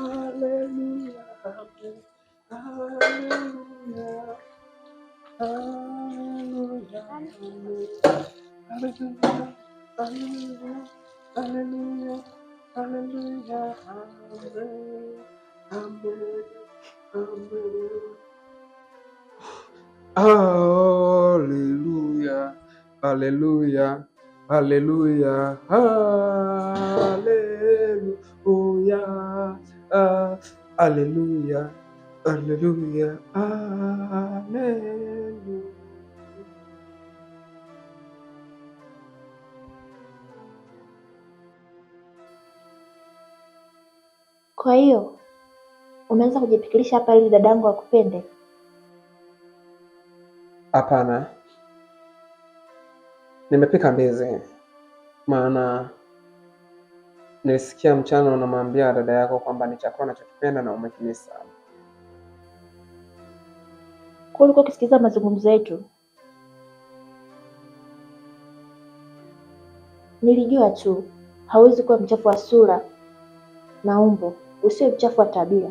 Hallelujah. Hallelujah. Hallelujah. Hallelujah. Hallelujah. Hallelujah. Hallelujah. Amen. Amen. Hallelujah. Hallelujah. Hallelujah. Hallelujah. Hallelujah. Hallelujah. Hallelujah. Kwa hiyo umeanza kujipikilisha hapa ili dadangu akupende? Hapana, nimepika ndizi, maana nilisikia mchana unamwambia dada yako kwamba ni chakula anachokipenda na umekimisi sana. Kwa ulikuwa ukisikiza mazungumzo yetu? Nilijua tu hauwezi kuwa mchafu wa sura na umbo, usiwe mchafu wa tabia.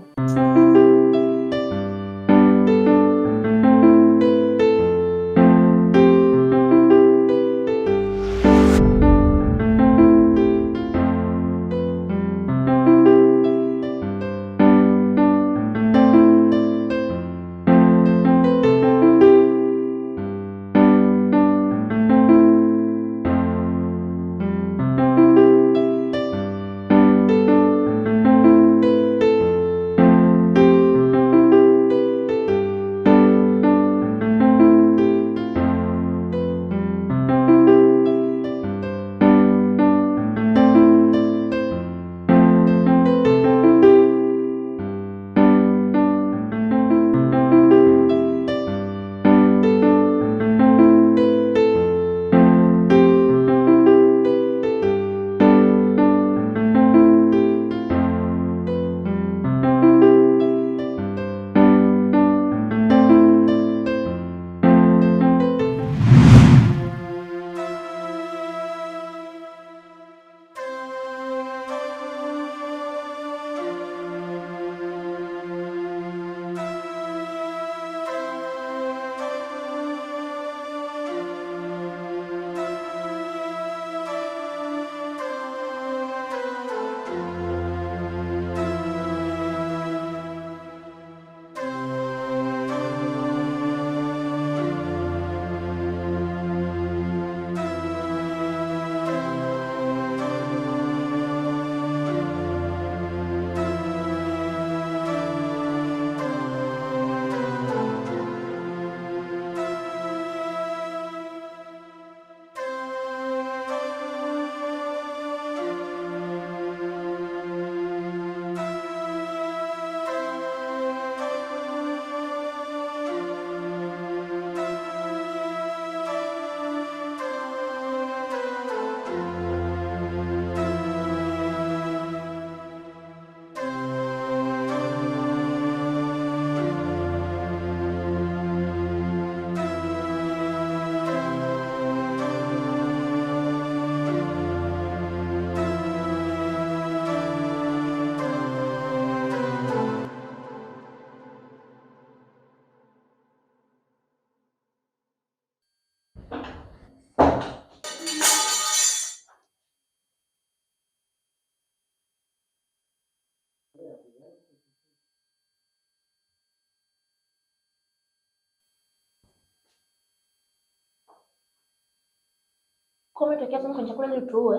Kwa umetokea sana kwenye chakula ili tuue?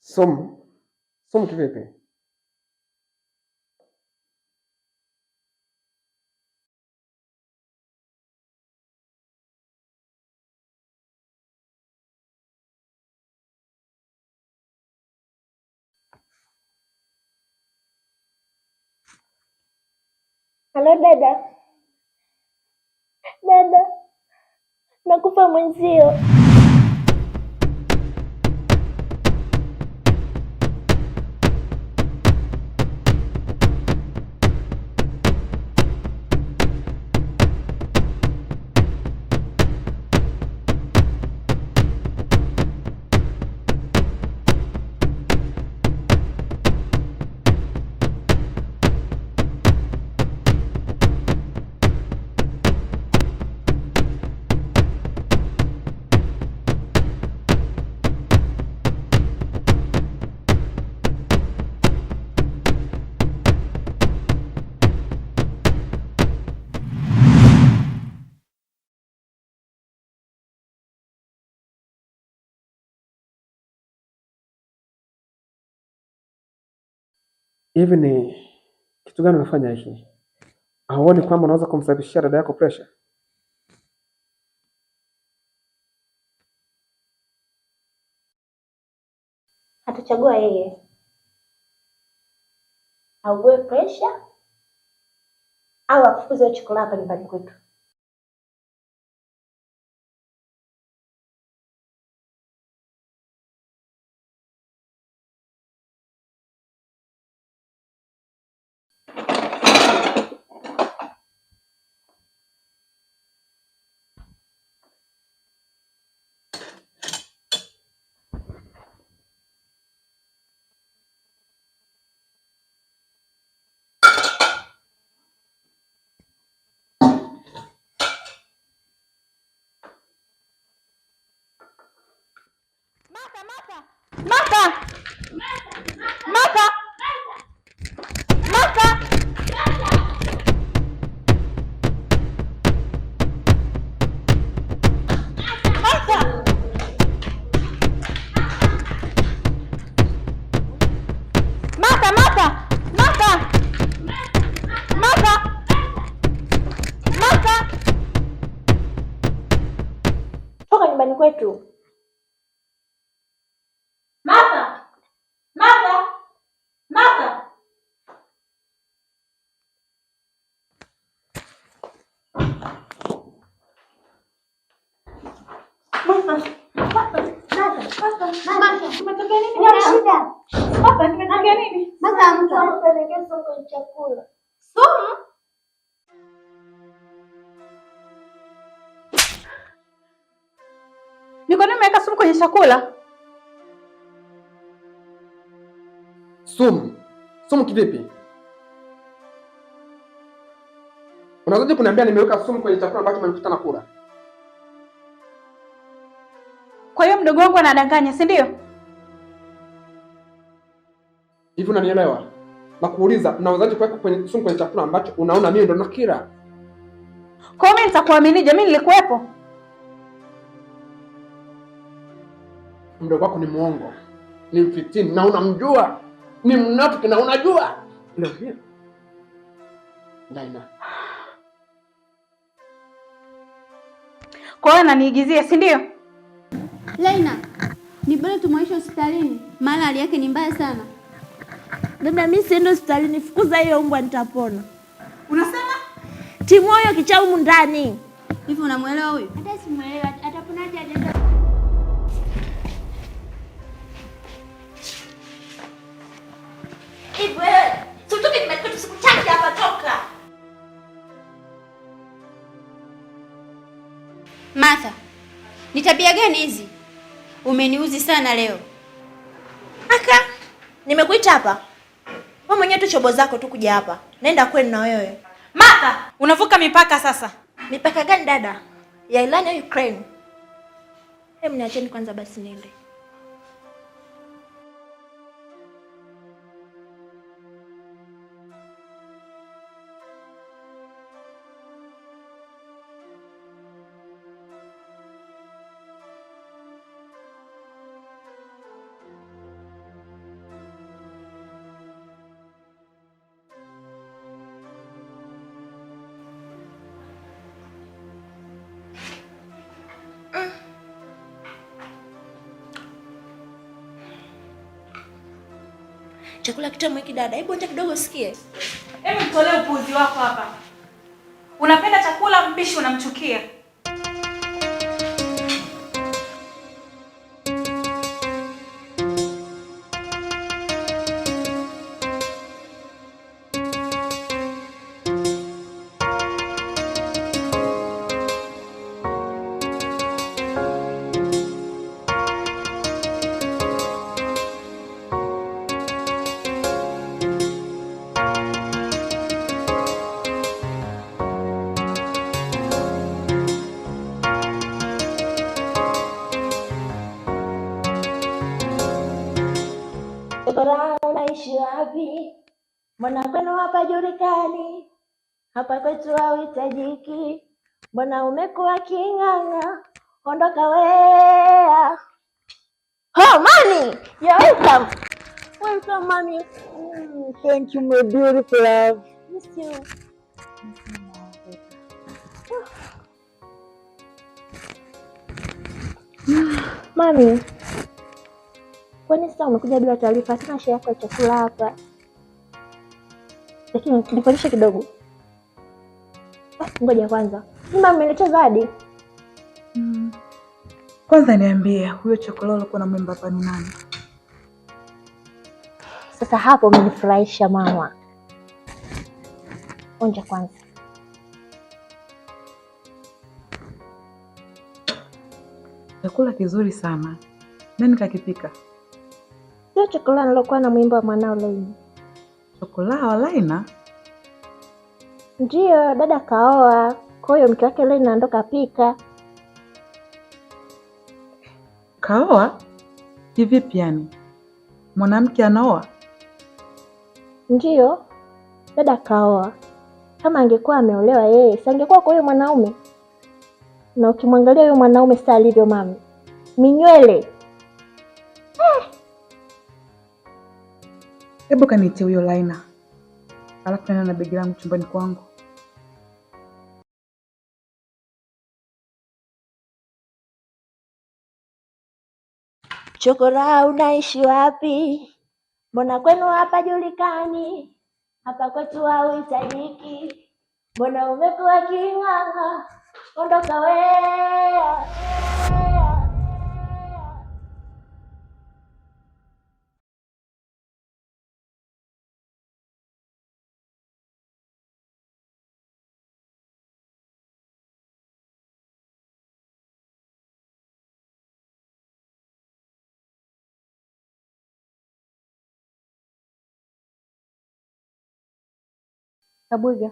Sumu kivipi? Halo dada, dada, nakufa mwenzio. Hivi ni kitu gani unafanya hiki? Hauoni kwamba unaweza kumsababishia dada yako pressure? Atachagua yeye augue pressure au afukuze chakula hapa nyumbani kwetu. Toka nyumbani kwetu. Martha! Martha! Martha! Chakula. Sumu? Ni kwa nini umeweka sumu kwenye chakula? Sumu? Sumu kivipi? Unawezaje kuniambia nimeweka sumu kwenye chakula ambacho umekuta na kula? Kwa hiyo mdogo wangu anadanganya, si ndio? Hivi unanielewa? Nakuuliza, unawezaje kuweka sumu kwenye chakula ambacho unaona mimi ndo nakila? Kwa hiyo mimi nitakuaminije? Mimi nilikuwepo. Mdogo wako ni muongo, ni mfitini na unamjua, ni mnafiki na unajua. Leo hii Laina, kwa hiyo ananiigizia, si ndio? Laina, ni bora tumwaishe hospitalini, maana hali yake ni mbaya sana. Dada, mimi siende hospitalini, fukuza hiyo mbwa nitapona. Unasema? Timoyo kichaumu ndani. Hivi unamuelewa huyu? Hata simuelewa, ataponaje aje? Hivi wewe, tutoke nimekuwa tusikutaki hapa, toka. Martha, ni tabia gani hizi? Umeniuzi sana leo. Aka, nimekuita hapa. Wewe mwenyewe tu chobo zako tu kuja hapa. Naenda kwenu na wewe. Martha, unavuka mipaka sasa. Mipaka gani dada? Ya Iran au Ukraine? Hebu niacheni kwanza basi niende. Chakula kitamu hiki dada. Hebu onja kidogo usikie. Hebu mtolee upuuzi wako hapa. Unapenda chakula, mpishi unamchukia. Unaishi wapi? Mbona kwenu hapa julikani? Hapa kwetu hauhitajiki. Mbona umekuwa king'ang'a? Ondoka wea. Oh, Mani, you're welcome. Welcome, mommy. Thank you, my beautiful love. Miss you. Mami, kwani sasa umekuja bila taarifa? Sina share yako ya chakula hapa, lakini nifanyishe kidogo. Ngoja kwanza, mama ameniletea zawadi. Kwanza niambie, huyo chokololo ulikuwa na mwimba hapa ni nani? Sasa hapo umenifurahisha mama. Onja kwanza. Chakula kizuri sana. Nani kakipika? Sio chakula nilokuwa na mwimba mwanao Laina. Chakula wa Laina? Ndiyo, dada kaoa. Kwa hiyo mke wake Laina ndo kapika. Kaoa? Kivipi yani? Mwanamke anaoa? Ndiyo, dada kaoa. Kama angekuwa ameolewa yeye, si angekuwa kwa huyo mwanaume. Na ukimwangalia huyo mwanaume sasa alivyo mami, minywele. Hebu kaniitie huyo Laina. Alafu nenda na begi langu chumbani kwangu. Chokora, unaishi wapi? Mbona kwenu hapa julikani? Hapa kwetu hauhitajiki. Mbona umekuwa king'ang'a? Ondoka wewe. Kabwiga,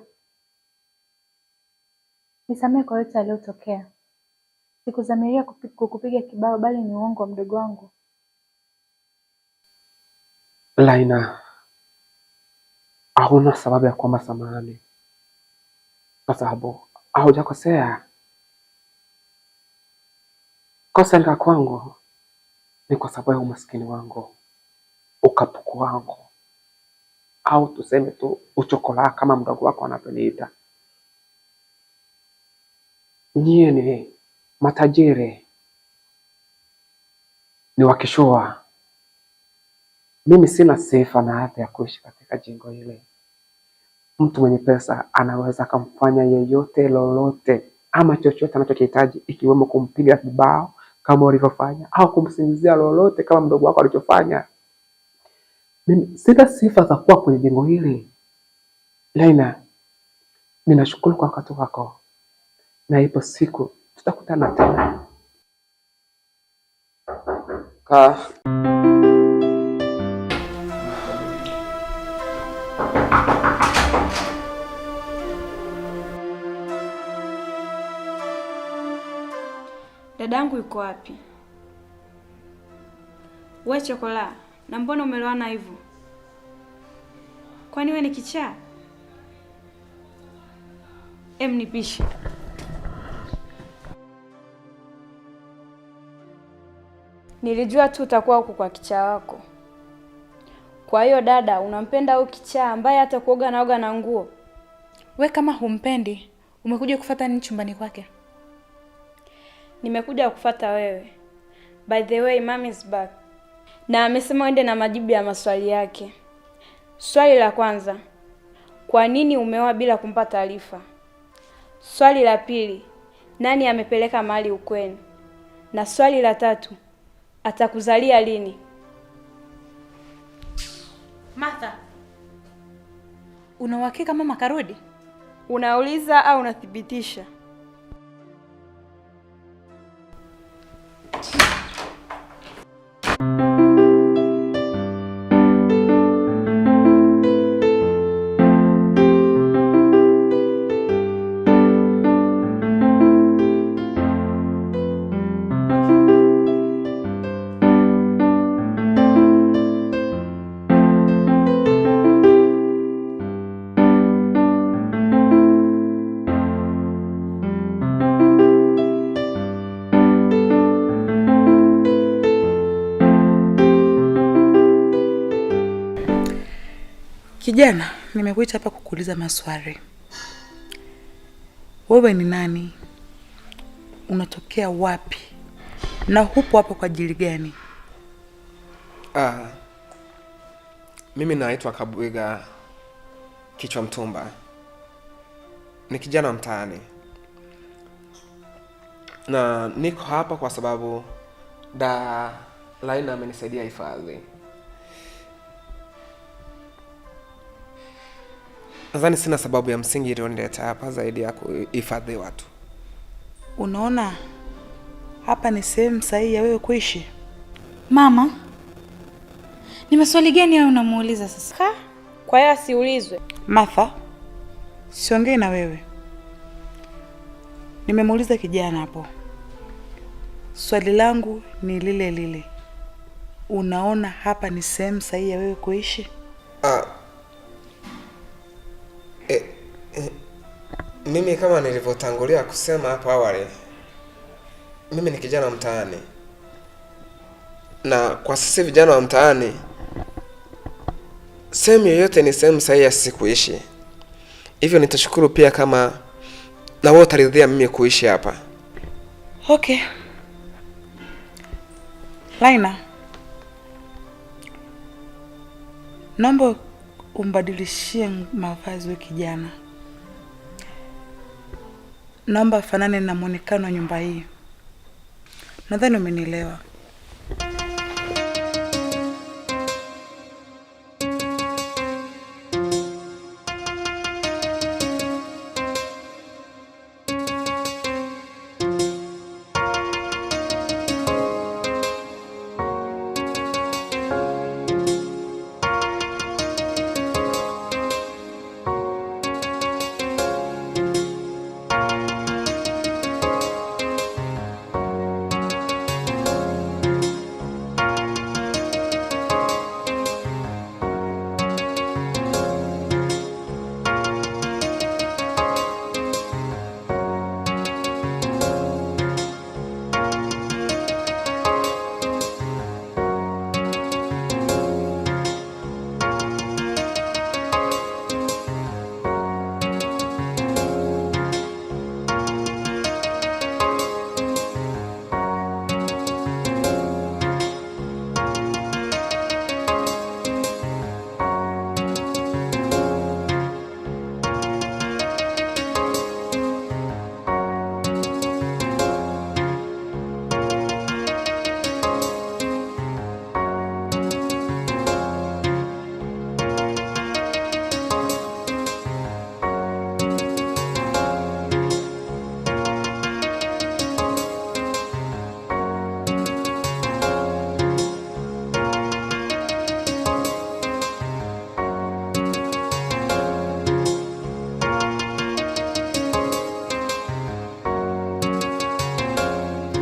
nisamehe kwa yote yaliyotokea. Sikudhamiria kukupiga kibao, bali ni uongo wa mdogo wangu. Laina, hauna sababu ya kuomba samahani, kwa sababu haujakosea. Kosa la kwangu ni kwa sababu ya umaskini wangu, ukapuku wangu, au tuseme tu uchokola kama mdogo wako anaponiita. Nyie ni matajiri, ni wakishua. Mimi sina sifa na hadhi ya kuishi katika jengo hili. Mtu mwenye pesa anaweza kumfanya yeyote lolote ama chochote anachokihitaji, ikiwemo kumpiga vibao kama ulivyofanya, au kumsingizia lolote kama mdogo wako alichofanya. Mimi sina sifa za kuwa kwenye jengo hili. Laina, ninashukuru kwa wakati wako, na ipo siku tutakutana tena. Dadangu yuko wapi? We Chokola, na mbona umelowana hivyo? Kwani we ni kichaa? Nipishe. Nilijua tu utakuwa huko kwa kichaa wako. Kwa hiyo dada, unampenda au kichaa ambaye hata kuoga naoga na nguo? We kama humpendi, umekuja kufuata nini chumbani kwake? Nimekuja kufuata wewe. By the way, mom is back. Na amesema uende na majibu ya maswali yake. Swali la kwanza, kwa nini umeoa bila kumpa taarifa? Swali la pili, nani amepeleka mali ukweni? Na swali la tatu, atakuzalia lini? Martha, una uhakika mama karudi? Unauliza au unathibitisha? Kijana, nimekuita hapa kukuuliza maswali. Wewe ni nani? Unatokea wapi? Na hupo hapa kwa ajili gani? Mimi naitwa Kabwiga Kichwa Mtumba. Ni kijana wa mtaani. Na niko hapa kwa sababu Laina amenisaidia hifadhi. Nadhani sina sababu ya msingi iliyonileta hapa zaidi ya kuhifadhi watu. Unaona hapa ni sehemu sahihi ya wewe kuishi? Mama, ni maswali gani hayo unamuuliza sasa? Kwa hiyo asiulizwe. Martha, siongei na wewe. Nimemuuliza kijana hapo. Swali langu ni lile lile. Unaona hapa ni sehemu sahihi ya wewe kuishi? Mimi kama nilivyotangulia kusema hapo awali, mimi ni kijana wa mtaani. Na kwa sisi vijana wa mtaani, sehemu yoyote ni sehemu sahihi ya sisi kuishi. Hivyo nitashukuru pia kama na wewe utaridhia mimi kuishi hapa. Okay. Laina, naomba umbadilishie mavazi wa kijana. Naomba afanane na muonekano wa nyumba hii. Nadhani umenielewa.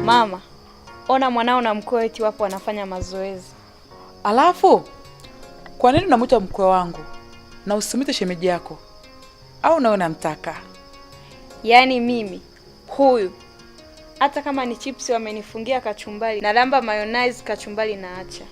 Mama, ona mwanao na mkwe eti wapo wanafanya mazoezi. Alafu, kwa nini unamuita mkwe wangu na usimite shemeji yako? Au unaona mtaka? Yaani mimi, huyu, hata kama ni chipsi wamenifungia kachumbari na lamba mayonnaise kachumbari na acha.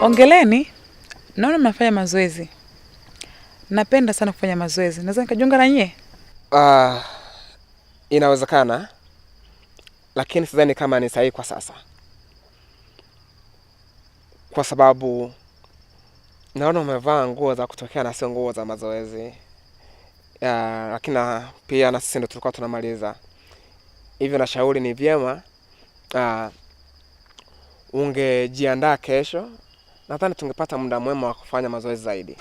Ongeleni, naona mnafanya mazoezi. Napenda sana kufanya mazoezi. Naweza nikajiunga na nyie? Inawezekana, lakini sidhani kama ni sahihi kwa sasa. Kwa sababu naona umevaa nguo za kutokea na sio nguo za mazoezi. Lakini pia na sisi ndio tulikuwa tunamaliza. Hivyo na shauri ni vyema ungejiandaa kesho. Nadhani tungepata muda mwema wa kufanya mazoezi zaidi.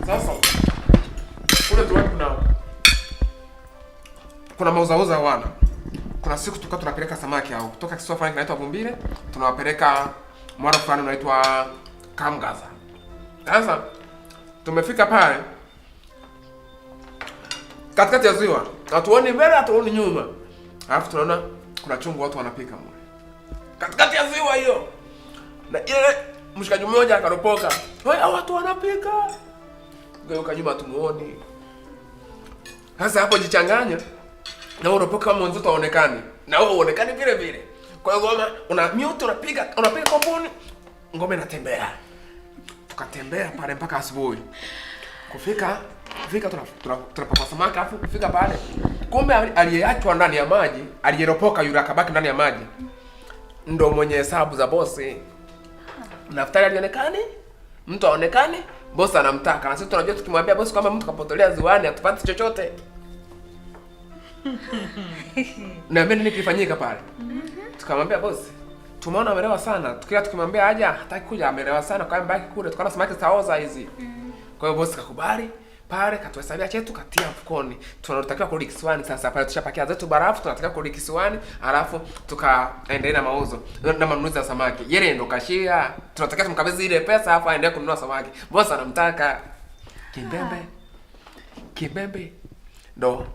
Sasa kule tu kuna mauzauza wana. Kuna siku tulikuwa tunapeleka samaki au kutoka kisiwa fulani kinaitwa Bumbire, tunawapeleka mwana fulani unaitwa Kamgaza. Sasa tumefika pale katikati ya ziwa, hatuoni mbele hatuoni nyuma, alafu tunaona kuna chungu watu wanapika mwe katikati ya ziwa hiyo, na ile mshikaji mmoja akaropoka, "Wewe watu wanapika." Geuka nyuma tumuoni. Sasa hapo jichanganya na uropoka kama mwenzetu aonekane, na wewe uonekane vile vile. Kwa hiyo ngoma una mute, unapiga komboni, ngoma inatembea. Tukatembea pale mpaka asubuhi. Kufika tunapata samaki, afu kufika pale kumbe aliyeachwa ndani ya maji, aliyeropoka yule akabaki ndani ya maji ndo mwenye hesabu za bosi. Naftali alionekane, mtu aonekane, bosi anamtaka. Na sisi tunajua tukimwambia bosi kwamba mtu kapotelea ziwani atupati chochote. Na mimi nini kilifanyika pale? Tukamwambia bosi, tumeona amelewa sana. Tukimwambia aje hataki kuja, amelewa sana kwa mbaki kule. Tukaona samaki zitaoza hizi. Kwa hiyo bosi kakubali pale, katuhesabia chetu, katia mfukoni. Tunatakiwa kurudi kisiwani sasa. Pale tushapakia zetu barafu, tunatakiwa kurudi kisiwani, alafu tukaendelea na mauzo na manunuzi ya samaki. Yeye ndo kashia. Tunatakiwa tumkabidhi ile pesa alafu aendelee kununua samaki. Bosi anamtaka Kibembe.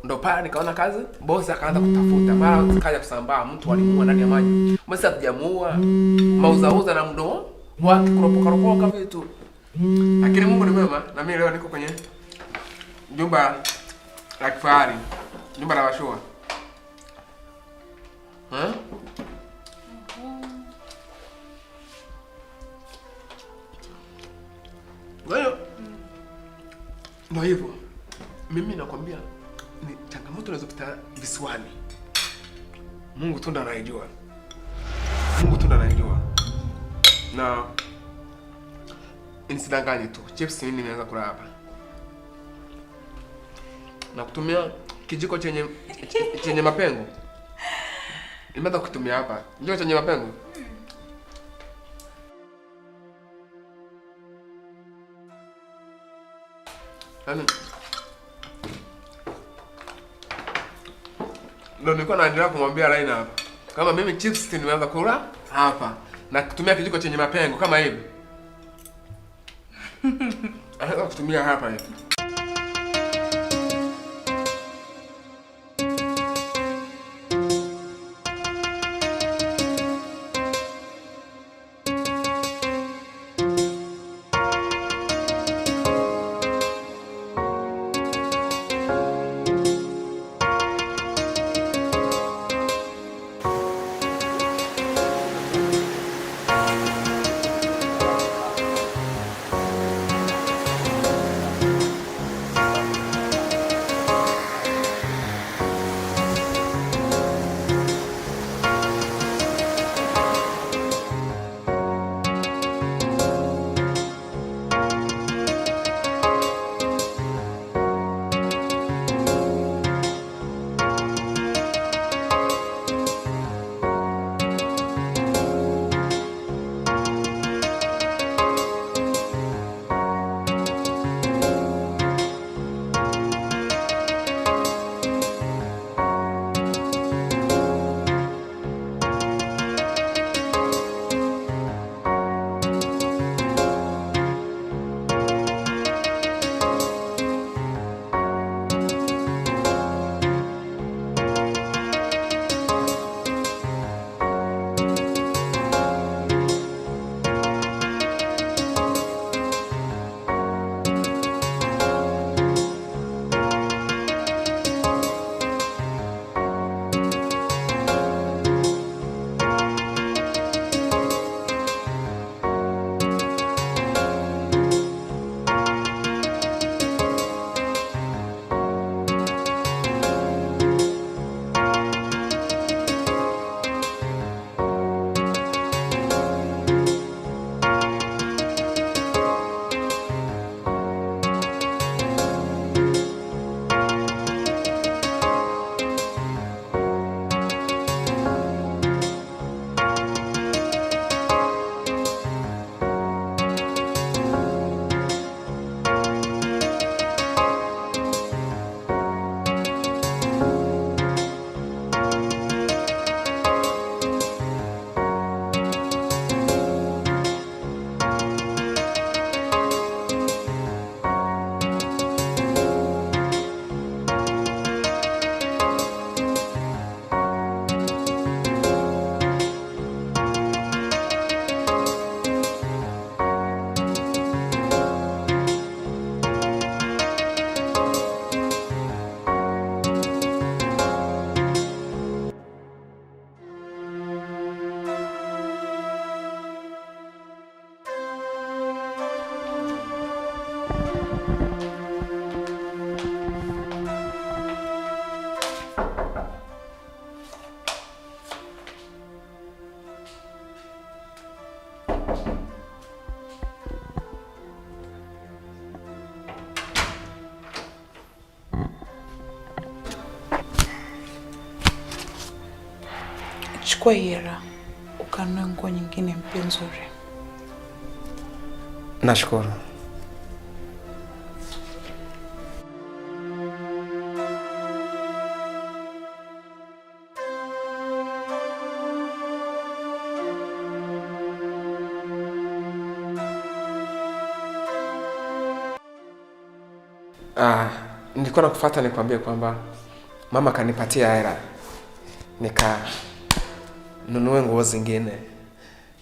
Ndo pale nikaona kazi, bosi akaanza kutafuta. Mara kaja kusambaa mtu alimuua ndani ya maji. Bosi hatujamuua. Mauzauza na mdomo wake kuropoka vitu. Lakini Mungu ni mwema, na mimi leo niko kwenye jumba la kifahari, jumba la washua. Wewe ndio hivyo. Mimi nakwambia ni changamoto unazopita visiwani. Mungu tu ndo anayejua. Na nisidanganye tu. Chips mimi nimeanza kula hapa. Na kutumia kijiko chenye mapengo. Nimeanza kutumia hapa. Kijiko chenye mapengo. Ndio nilikuwa naendelea kumwambia Laina hapa kama mimi chips nimeanza kula hapa na kutumia kijiko chenye mapengo kama hivi. Anaweza kutumia hapa hivi. chukua hela ukanunue nguo nyingine mpya nzuri. Nashukuru. Nilikuwa nakufuata nikwambie kwamba mama kanipatia hela nunue nguo zingine.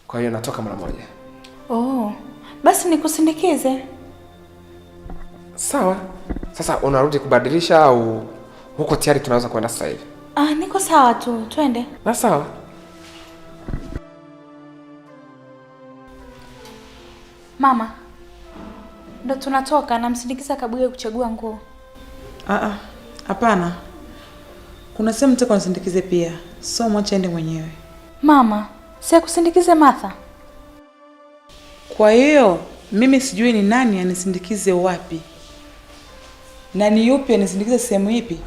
Kwa hiyo natoka mara moja. Oh, basi nikusindikize. Sawa. Sasa unarudi kubadilisha au huko tayari tunaweza kwenda sasa hivi? Niko sawa tu, twende. Na sawa. Mama, ndo tunatoka, namsindikiza Kabuge kuchagua nguo. Hapana. Kuna sehemu nitaka nisindikize pia. So mwache ende mwenyewe. Mama, si kusindikize Martha. Kwa hiyo mimi sijui ni nani anisindikize wapi. Na ni yupi anisindikize sehemu ipi?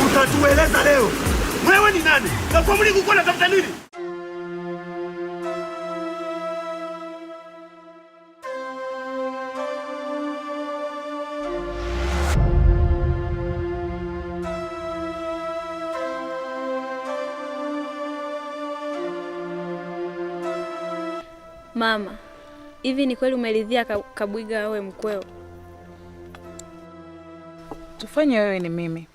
Utatueleza leo. Wewe ni nani? Na kwa nini uko unatafuta nini? Mama, hivi ni kweli umeridhia Kabwiga awe mkweo? Tufanye wewe ni mimi.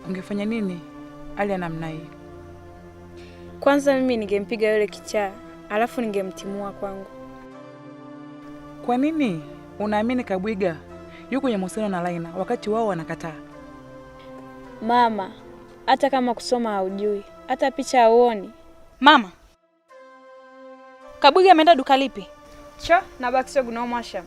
Ungefanya nini hali namna hii? Kwanza mimi ningempiga yule kichaa, alafu ningemtimua kwangu. Kwa nini unaamini Kabwiga yuko kwenye mahusiano na Laina wakati wao wanakataa? Mama, hata kama kusoma haujui, hata picha hauoni. Mama, Kabwiga ameenda duka lipi? Cho, na bakisho guna mwasha.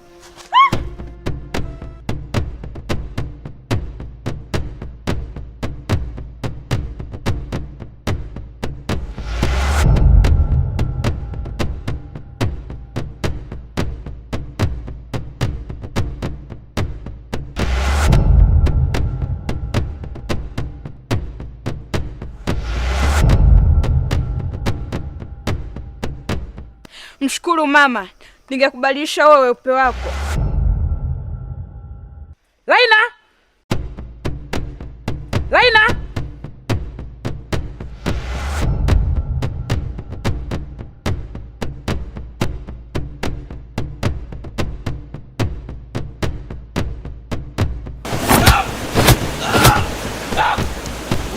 Mshukuru mama, ningekubadilisha wewe weupe wako. Laina! Laina!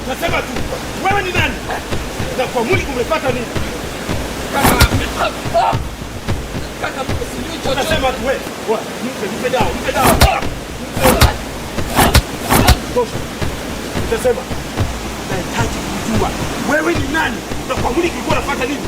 Utasema tu, wewe ni nani? Na kwa mwili umepata nini? Kaka, utasema tu wewe. Mpe dawa, mpe dawa. Tosha. Utasema, nahitaji kujua, wewe ni nani? Na kwa mwili ulikuwa unapata nini?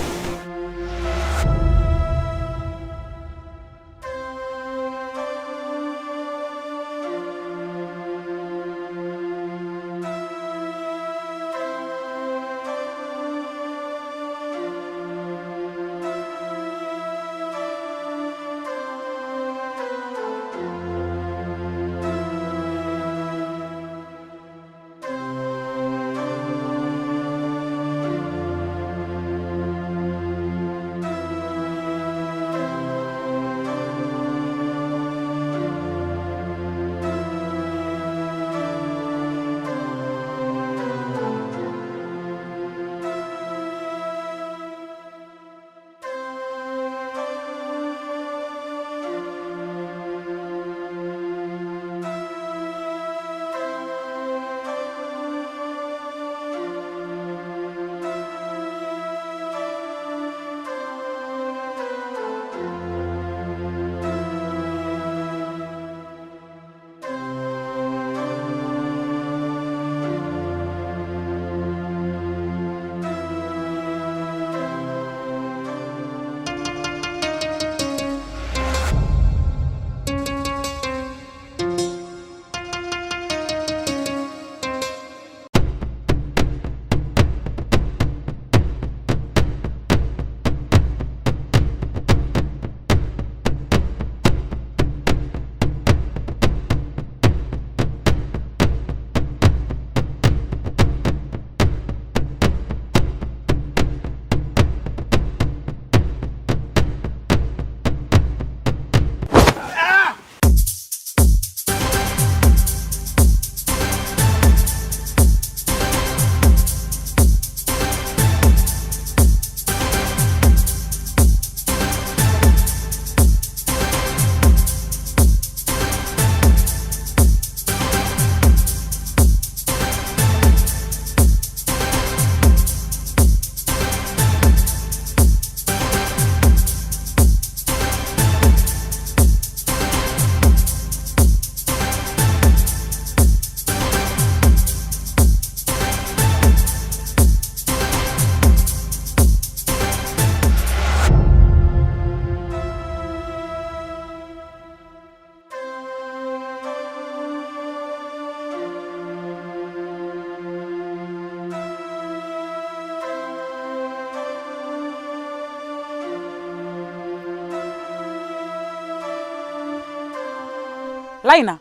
Laina,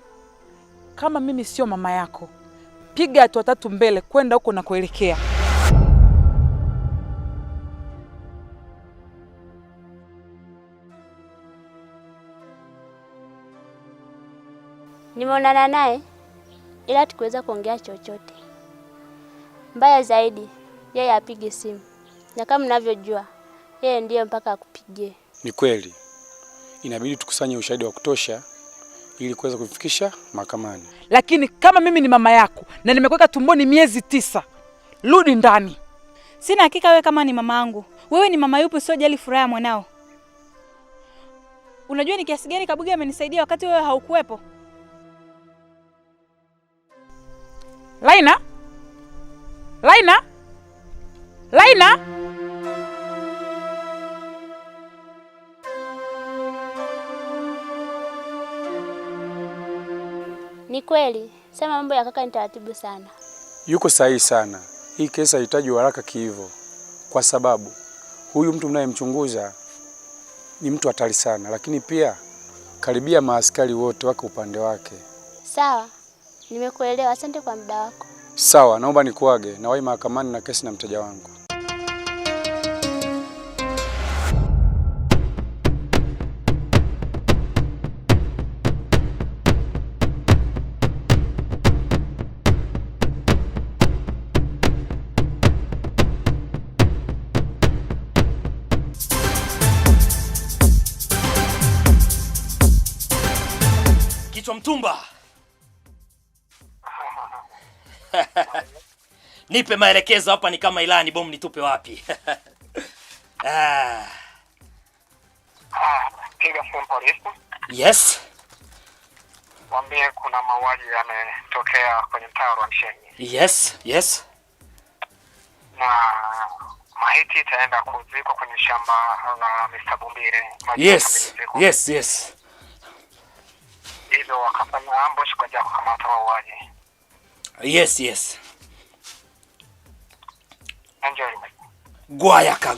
kama mimi sio mama yako, piga hatua 3 mbele kwenda huko na kuelekea. Nimeonana naye ila tukuweza kuongea chochote. Mbaya zaidi, yeye apige simu. Na kama mnavyojua, yeye ndiye mpaka akupigie. Ni kweli. Inabidi tukusanye ushahidi wa kutosha ili kuweza kufikisha mahakamani. Lakini kama mimi ni mama yako na nimekuweka tumboni miezi 9, rudi ndani. Sina hakika wewe kama ni mama yangu. Wewe ni mama yupi usiojali furaha ya mwanao? Unajua ni kiasi gani Kabuge amenisaidia wakati wewe haukuwepo? Laina? Laina? Laina? Ni kweli, sema mambo ya kaka ni taratibu sana. Yuko sahihi sana. Hii kesi haihitaji haraka hivyo. Kwa sababu huyu mtu mnayemchunguza ni mtu hatari sana, lakini pia karibia maaskari wote wako upande wake. Sawa. Nimekuelewa, asante kwa muda wako. Sawa, naomba nikuage na wahi mahakamani na kesi na mteja wangu. kichwa mtumba. Nipe maelekezo hapa, ni kama ilani bomu nitupe wapi? Piga simu polisi. Yes. Mwambie kuna mauaji yametokea kwenye mtaa wa Mshenyi. Yes. Na maiti itaenda kuzikwa kwenye shamba la Mr. Bumbire. Yes. Hivyo wakafanya ambush kwa ajili ya kukamata wauaji. Yes. Enjoy. Guayaka.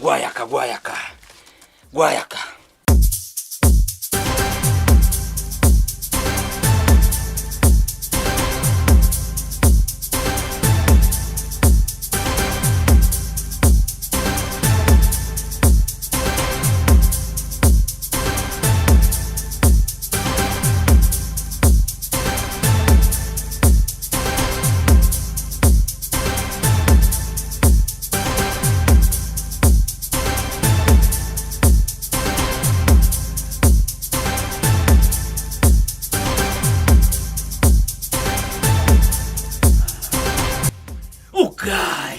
Guy,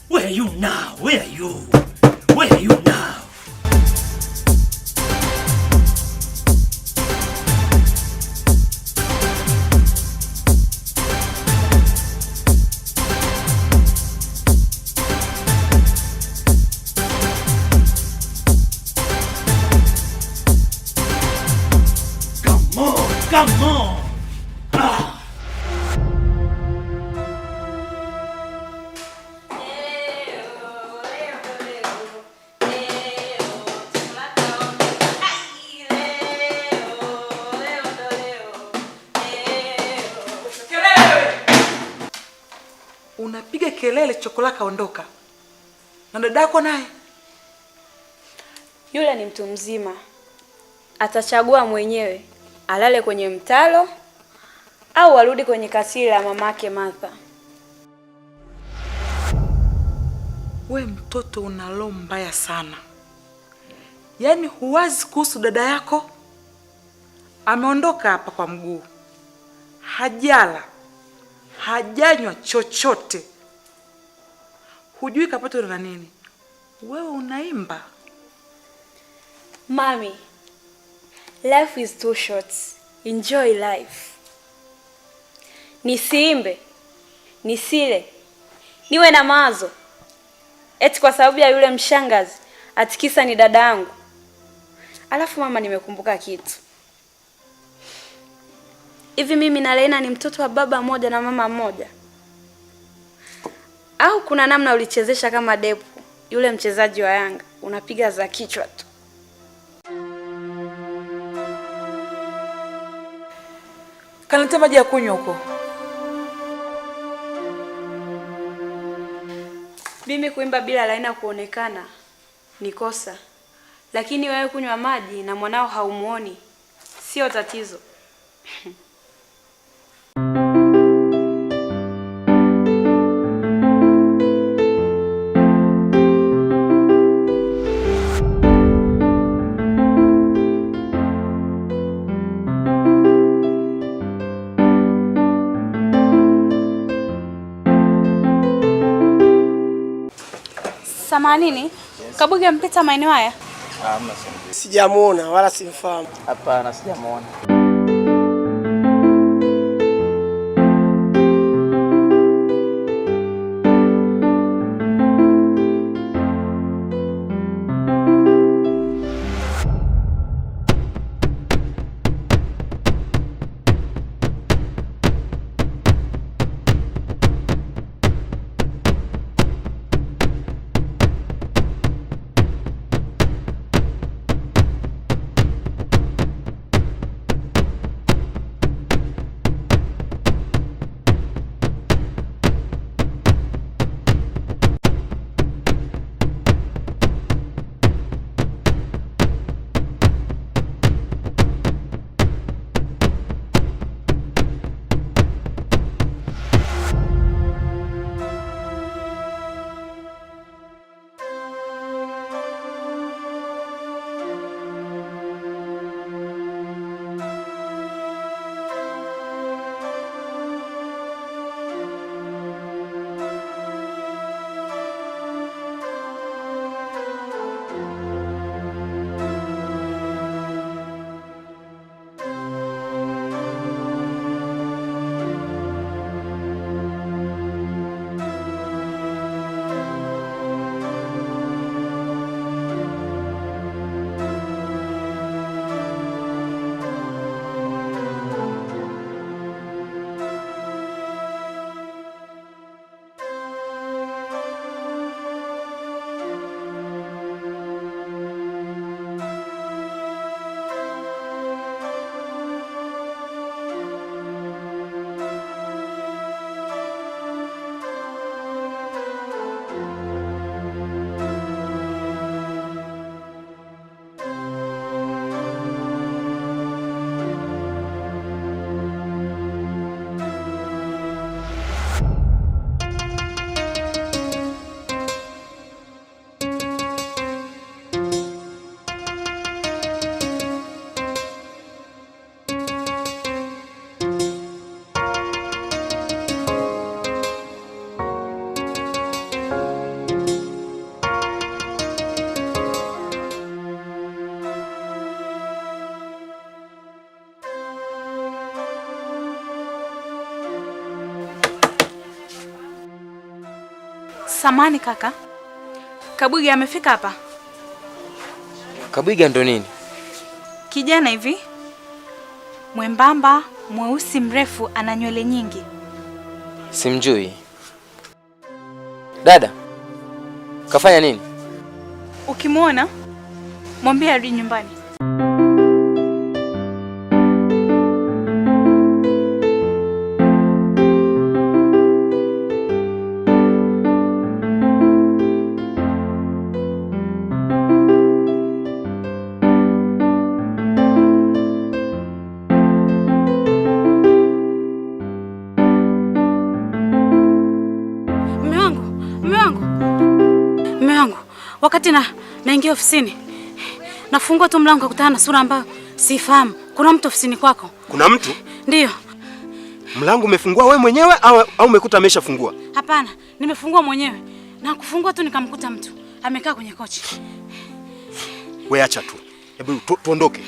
where are you now? Where are you now? Come on. Unapiga kelele chokolaka ondoka. Na dadako naye? Yule ni mtu mzima. Atachagua mwenyewe alale kwenye mtalo au arudi kwenye kasiri la mamake Martha. We mtoto una roho mbaya sana. Yaani huwazi kuhusu dada yako? Ameondoka hapa kwa mguu. Hajala. Hajanywa chochote. Hujui kapata na nini. Wewe unaimba. Mami, life is too short. Enjoy life. Nisiimbe, nisile, niwe na mawazo eti kwa sababu ya yule mshangazi atikisa ni dada yangu. Alafu mama, nimekumbuka kitu. Hivi mimi na Lena ni mtoto wa baba mmoja na mama mmoja? Au kuna namna ulichezesha kama Depo, yule mchezaji wa Yanga, unapiga za kichwa tu? Kaleta maji ya kunywa huko. Mimi kuimba bila Lena kuonekana ni kosa. Lakini wewe kunywa maji na mwanao haumuoni sio tatizo. Samanini, Kabuge mpita maeneo haya? Hamna. Sijamuona wala simfahamu. Hapana, sijamuona. Samani kaka, Kabwiga amefika hapa. Kabwiga ndo nini? Kijana hivi mwembamba, mweusi, mrefu, ana nywele nyingi. Simjui. Dada, kafanya nini? Ukimwona mwambie arudi nyumbani. Wakati naingia ofisini, nafungua tu mlango kukutana na sura ambayo sifahamu. Kuna mtu ofisini kwako? Kuna mtu? Ndiyo. Mlango umefungua wewe mwenyewe au umekuta ameshafungua? Hapana, nimefungua mwenyewe. Na kufungua tu nikamkuta mtu amekaa kwenye kochi. Wewe acha tu. Hebu tuondoke.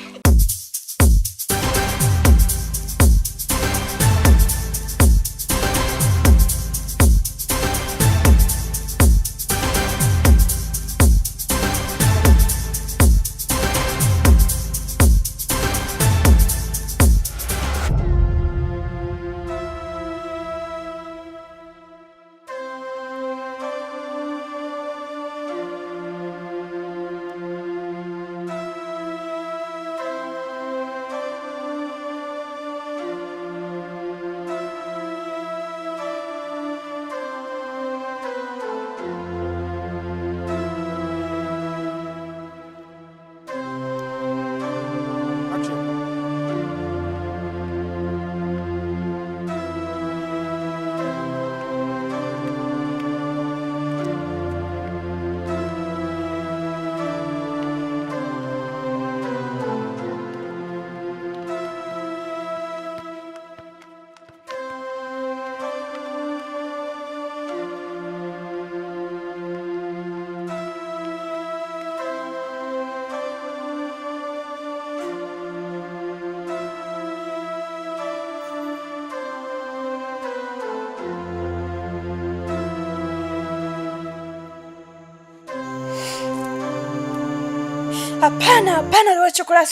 Hapana, hapana, leo chokolate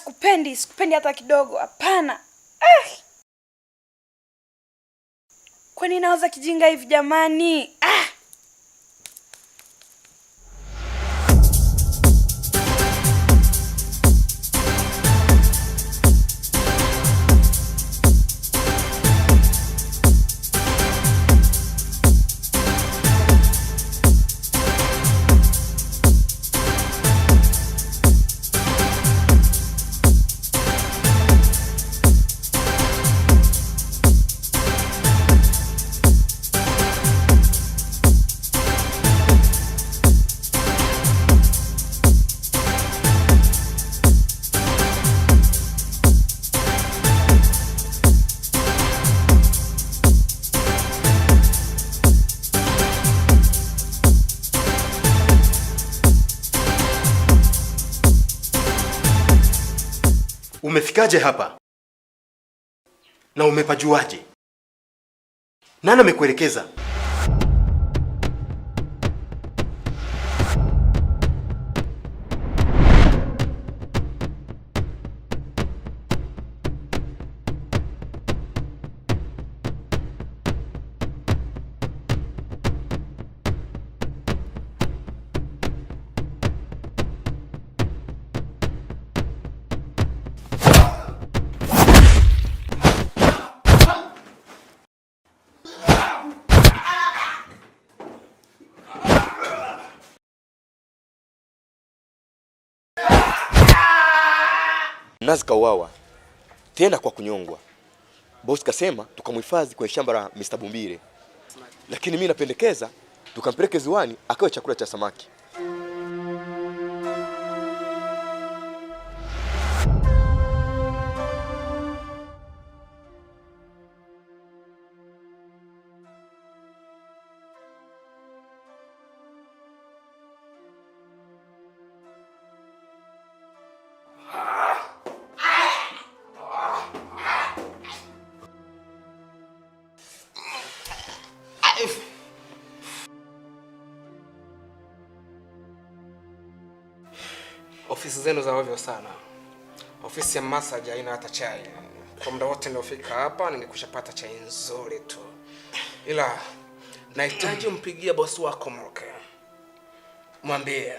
sikupendi hata kidogo. Hapana. Kwani naoza kijinga hivi jamani? Umefikaje hapa? Na umepajuaje? Nani amekuelekeza? Nazi kauawa tena kwa kunyongwa. Boss kasema tukamhifadhi kwenye shamba la Mr. Bumbire. Lakini mimi napendekeza tukampeleke ziwani akawe chakula cha samaki. Ofisi zenu za ovyo sana. Ofisi ya massage haina hata chai. Kwa muda wote niliofika hapa ningekushapata chai nzuri tu. Ila nahitaji umpigie bosi wako Moke. Mwambie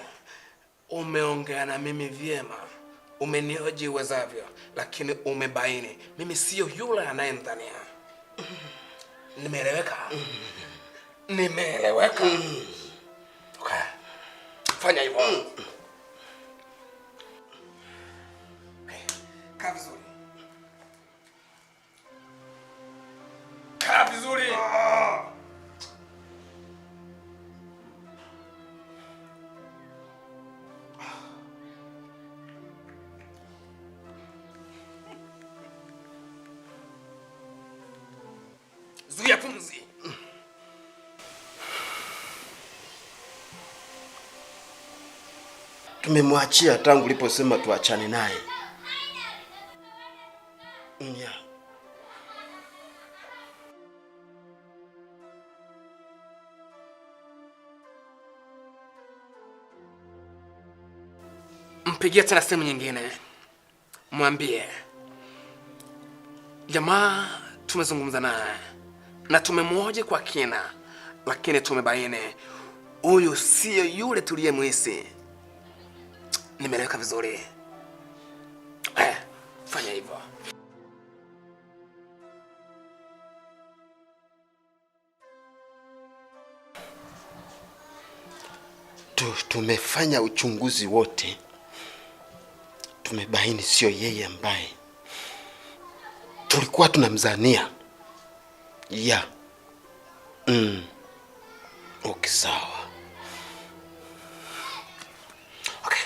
umeongea na mimi vyema. Umenioji uwezavyo, lakini umebaini mimi sio yule anayemdhania. Nimeeleweka? Nimeeleweka? Okay. Fanya hivyo. Kaa vizuri. Kaa vizuri. Zuia pumzi. Tumemwachia tangu uliposema tuachane naye. Yeah. Mpigie tena simu nyingine. Mwambie jamaa tumezungumza naye na tumemwoje kwa kina, lakini tumebaini huyu sio yule tuliyemwisi. Nimeleweka vizuri? Fanya hivyo. Tumefanya uchunguzi wote. Tumebaini sio yeye ambaye tulikuwa tunamzania. Yeah. Okay, sawa. Okay.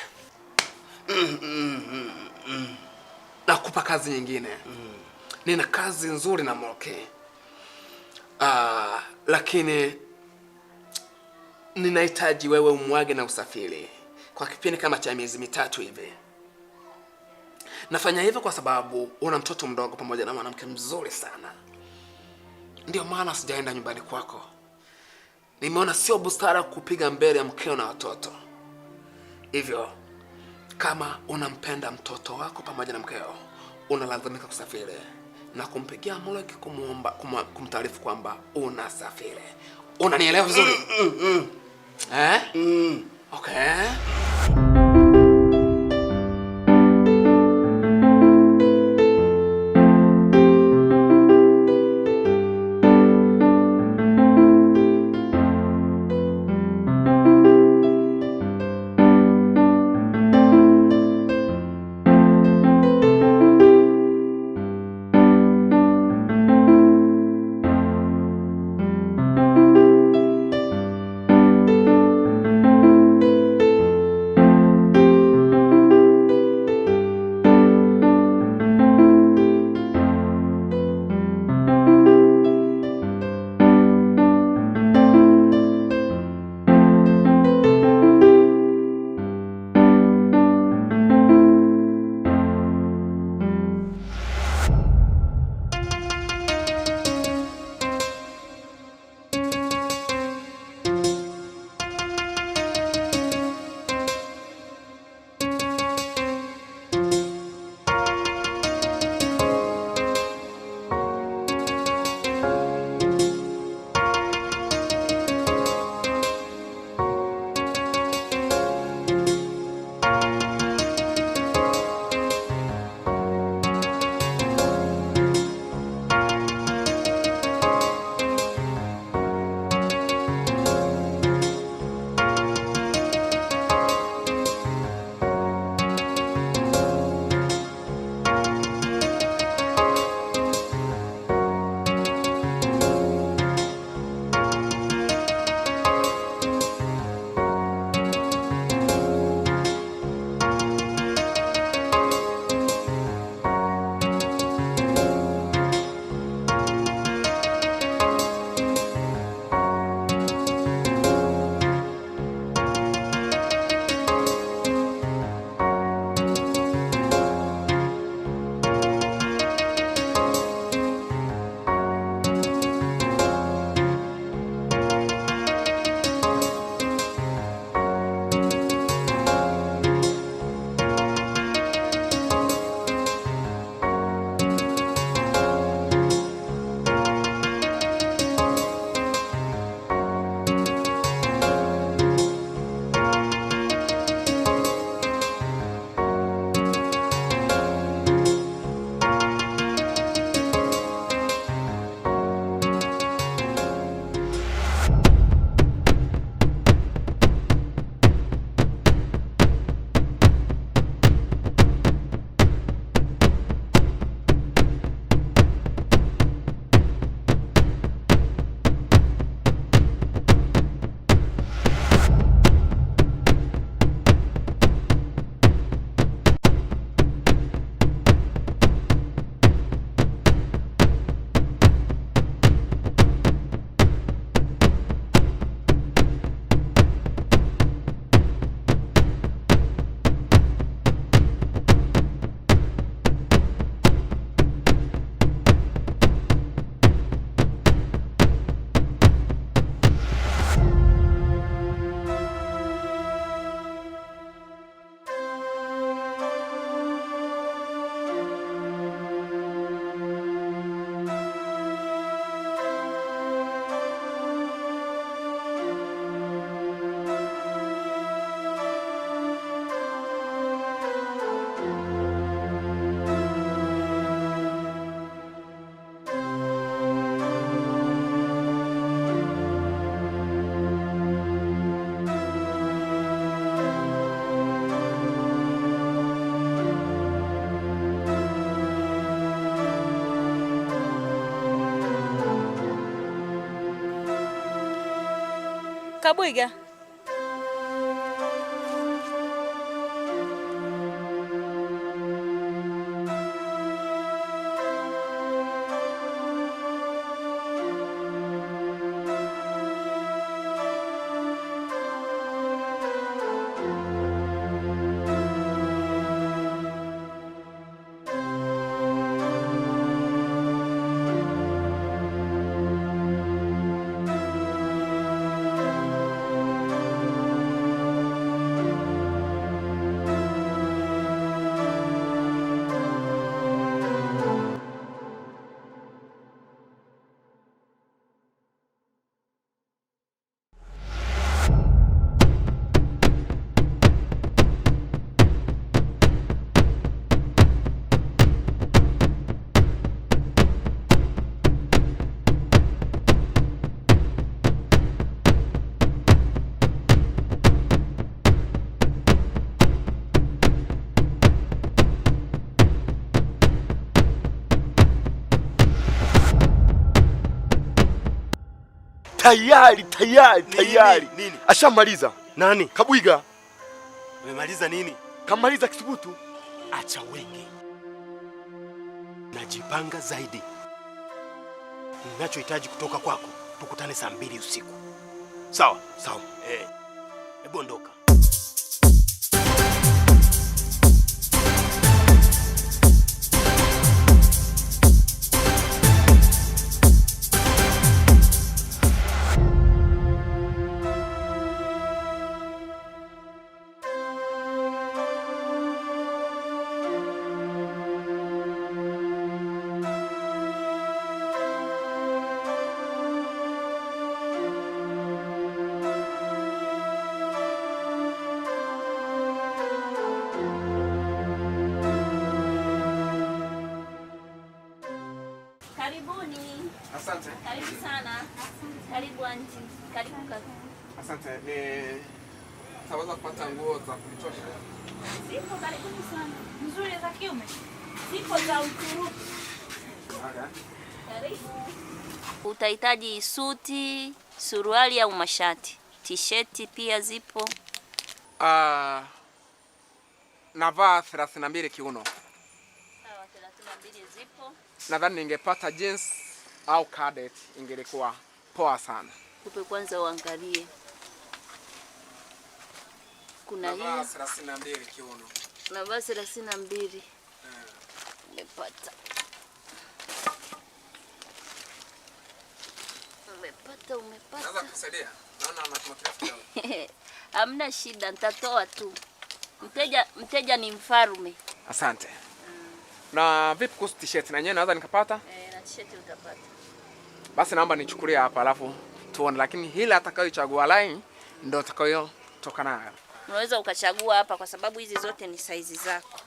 Nakupa kazi nyingine. Nina kazi nzuri na Moke. Lakini ninahitaji wewe umwage na usafiri kwa kipindi kama cha miezi 3 hivi. Nafanya hivyo kwa sababu una mtoto mdogo pamoja na mwanamke mzuri sana. Ndio maana sijaenda nyumbani kwako. Nimeona sio busara kupiga mbele ya mkeo na watoto. Hivyo kama unampenda mtoto wako pamoja na mkeo, unalazimika kusafiri na kumpigia Muleki kumtaarifu kwamba unasafiri. Unanielewa vizuri? Okay. Kabwiga. Tayari. Nini? Ashamaliza. Nani? Kabwiga. Umemaliza nini? Kamaliza kisubutu. Acha wenge. Najipanga zaidi. Ninachohitaji kutoka kwako, tukutane saa 2 usiku. Sawa? Sawa. Hebu ondoka. Karibuni. Asante. Karibu sana. Karibu anti. Karibu kaka. Asante. Taweza kupata nguo za kunitosha? Zipo, karibuni sana. Nzuri za kiume. Zipo za Uturuki. Karibu. Utahitaji suti, suruali au mashati. T-shirt pia zipo. Navaa 32 kiuno. Sawa, 32 zipo. Nadhani ningepata jeans au cadet ingelikuwa poa sana. Kupe kwanza uangalie. Kuna hii 32 kiuno. Navaa 32. Umepata. Naweza kusaidia? Naona unatumia kidogo. Hamna shida, nitatoa tu. Mteja ni mfarume. Asante. Na vipi kuhusu t-shirt na yenyewe naweza nikapata? Na t-shirt utapata. Basi naomba nichukulie hapa alafu tuone, lakini hili atakayochagua line ndio atakayo toka nayo. Unaweza ukachagua hapa kwa sababu hizi zote ni size zako.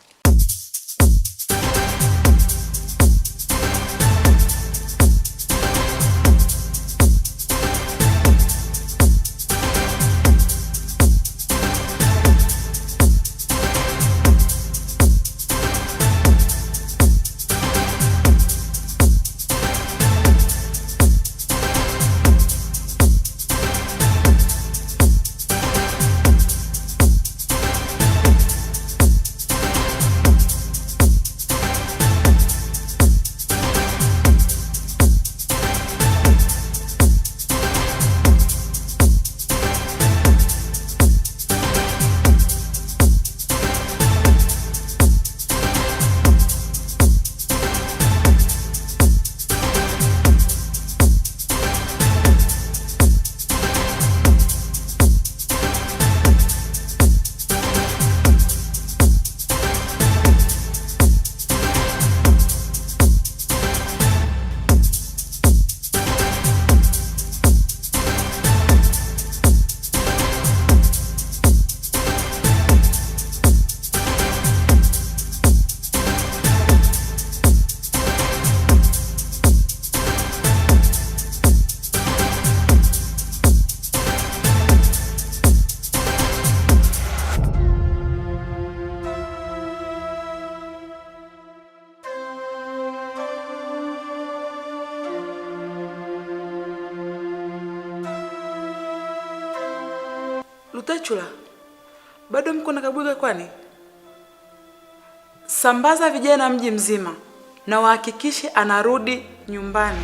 Utachula, bado mko na Kabwiga kwani? Sambaza vijana mji mzima na wahakikishe anarudi nyumbani.